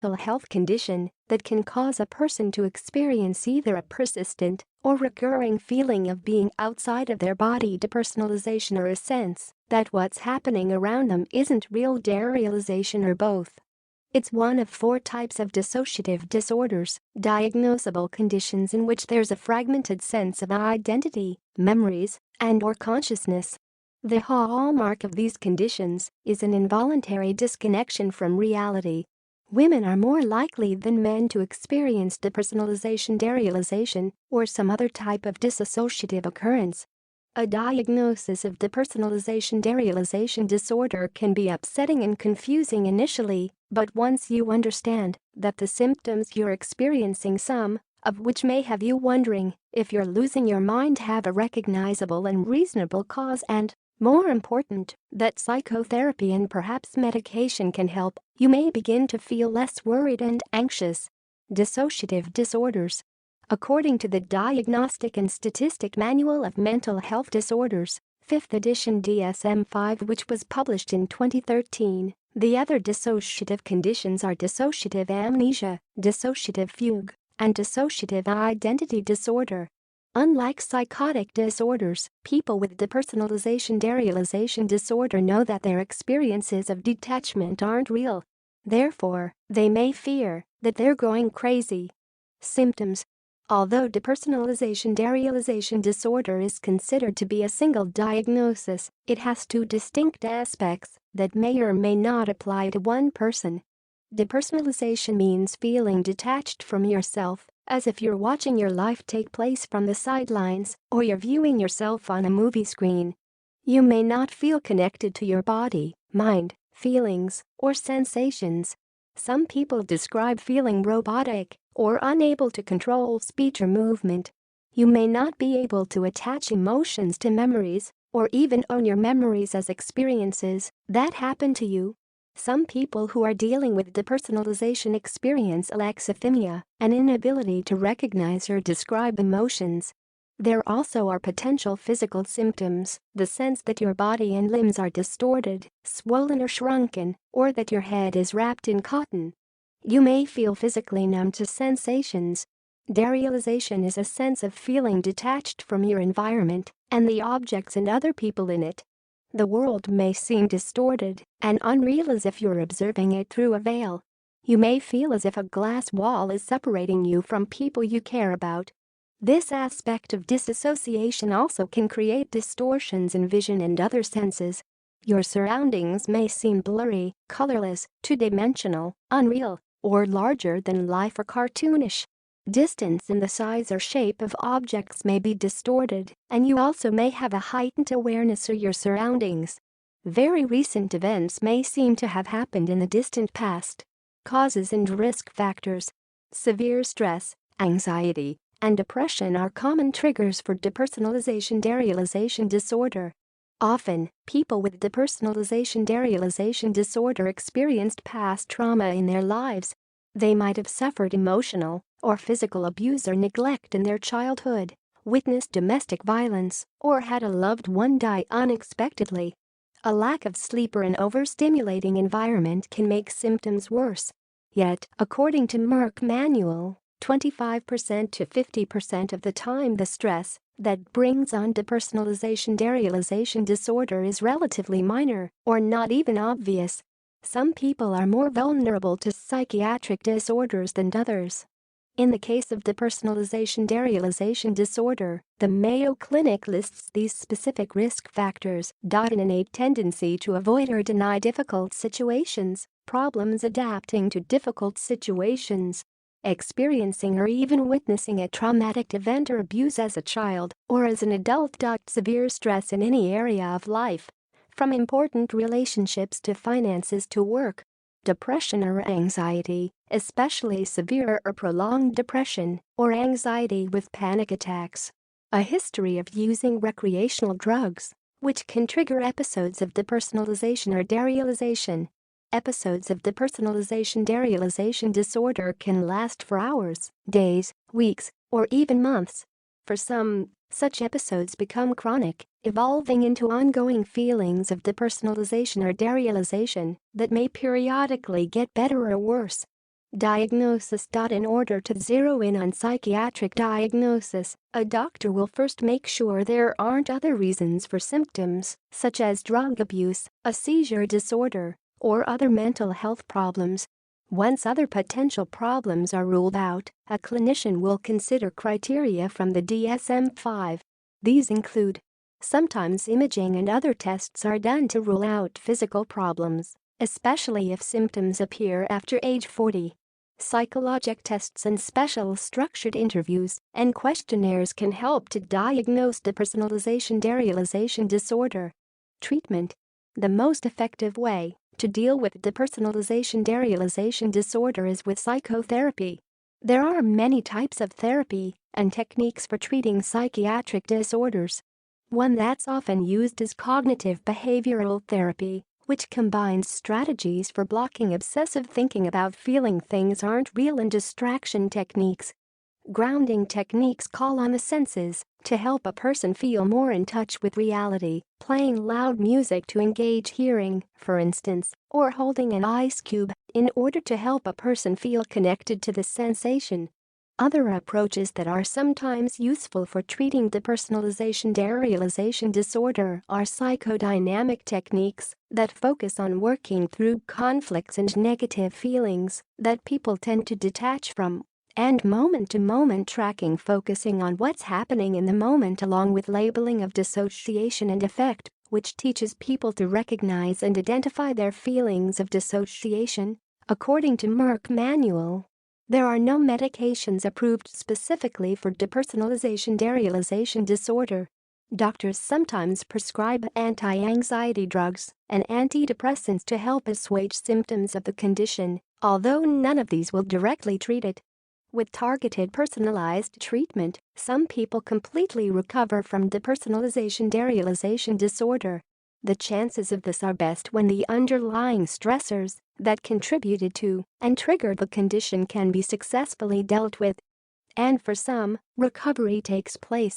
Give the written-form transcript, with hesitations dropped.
health condition that can cause a person to experience either a persistent or recurring feeling of being outside of their body, depersonalization, or a sense that what's happening around them isn't real, derealization, or both. It's one of 4 types of dissociative disorders, diagnosable conditions in which there's a fragmented sense of identity, memories, and/or consciousness. The hallmark of these conditions is an involuntary disconnection from reality. Women are more likely than men to experience depersonalization, derealization, or some other type of dissociative occurrence. A diagnosis of depersonalization, derealization disorder can be upsetting and confusing initially, but once you understand that the symptoms you're experiencing, some of which may have you wondering if you're losing your mind, have a recognizable and reasonable cause, and, more important, that psychotherapy and perhaps medication can help, you may begin to feel less worried and anxious. Dissociative disorders. According to the Diagnostic and Statistic Manual of Mental Health Disorders, 5th edition DSM-5, which was published in 2013, the other dissociative conditions are dissociative amnesia, dissociative fugue, and dissociative identity disorder. Unlike psychotic disorders, people with depersonalization, derealization disorder know that their experiences of detachment aren't real. Therefore, they may fear that they're going crazy. Symptoms. Although depersonalization, derealization disorder is considered to be a single diagnosis, it has 2 distinct aspects that may or may not apply to one person. Depersonalization means feeling detached from yourself, as if you're watching your life take place from the sidelines or you're viewing yourself on a movie screen. You may not feel connected to your body, mind, feelings, or sensations. Some people describe feeling robotic or unable to control speech or movement. You may not be able to attach emotions to memories or even own your memories as experiences that happen to you. Some people who are dealing with depersonalization experience alexithymia, an inability to recognize or describe emotions. There also are potential physical symptoms, the sense that your body and limbs are distorted, swollen or shrunken, or that your head is wrapped in cotton. You may feel physically numb to sensations. Derealization is a sense of feeling detached from your environment and the objects and other people in it. The world may seem distorted and unreal, as if you're observing it through a veil. You may feel as if a glass wall is separating you from people you care about. This aspect of disassociation also can create distortions in vision and other senses. Your surroundings may seem blurry, colorless, two-dimensional, unreal, or larger than life or cartoonish. Distance and the size or shape of objects may be distorted, and you also may have a heightened awareness of your surroundings. Very recent events may seem to have happened in the distant past. Causes and risk factors. Severe stress, anxiety, and depression are common triggers for depersonalization, derealization disorder. Often, people with depersonalization, derealization disorder experienced past trauma in their lives. They might have suffered emotional or physical abuse or neglect in their childhood, witnessed domestic violence, or had a loved one die unexpectedly. A lack of sleep or an overstimulating environment can make symptoms worse. Yet, according to Merck Manual, 25% to 50% of the time the stress that brings on depersonalization, derealization disorder is relatively minor or not even obvious. Some people are more vulnerable to psychiatric disorders than others. In the case of depersonalization, derealization disorder, the Mayo Clinic lists these specific risk factors: an innate tendency to avoid or deny difficult situations, problems adapting to difficult situations, experiencing or even witnessing a traumatic event or abuse as a child or as an adult, severe stress in any area of life, from important relationships to finances to work. Depression or anxiety, especially severe or prolonged depression or anxiety with panic attacks. A history of using recreational drugs, which can trigger episodes of depersonalization or derealization. Episodes of depersonalization, derealization disorder can last for hours, days, weeks, or even months. For some, such episodes become chronic, evolving into ongoing feelings of depersonalization or derealization that may periodically get better or worse. Diagnosis. In order to zero in on psychiatric diagnosis, a doctor will first make sure there aren't other reasons for symptoms, such as drug abuse, a seizure disorder, or other mental health problems. Once other potential problems are ruled out, a clinician will consider criteria from the DSM-5. These include: sometimes imaging and other tests are done to rule out physical problems, especially if symptoms appear after age 40. Psychologic tests and special structured interviews and questionnaires can help to diagnose depersonalization-derealization disorder. Treatment. The most effective way to deal with depersonalization-derealization disorder is with psychotherapy. There are many types of therapy and techniques for treating psychiatric disorders. One that's often used is cognitive behavioral therapy, which combines strategies for blocking obsessive thinking about feeling things aren't real and distraction techniques. Grounding techniques call on the senses to help a person feel more in touch with reality, playing loud music to engage hearing, for instance, or holding an ice cube in order to help a person feel connected to the sensation. Other approaches that are sometimes useful for treating depersonalization-derealization disorder are psychodynamic techniques that focus on working through conflicts and negative feelings that people tend to detach from, and moment-to-moment tracking focusing on what's happening in the moment along with labeling of dissociation and affect, which teaches people to recognize and identify their feelings of dissociation. According to Merck Manual, there are no medications approved specifically for depersonalization-derealization disorder. Doctors sometimes prescribe anti-anxiety drugs and antidepressants to help assuage symptoms of the condition, although none of these will directly treat it. With targeted personalized treatment, some people completely recover from depersonalization-derealization disorder. The chances of this are best when the underlying stressors that contributed to and triggered the condition can be successfully dealt with. And for some, recovery takes place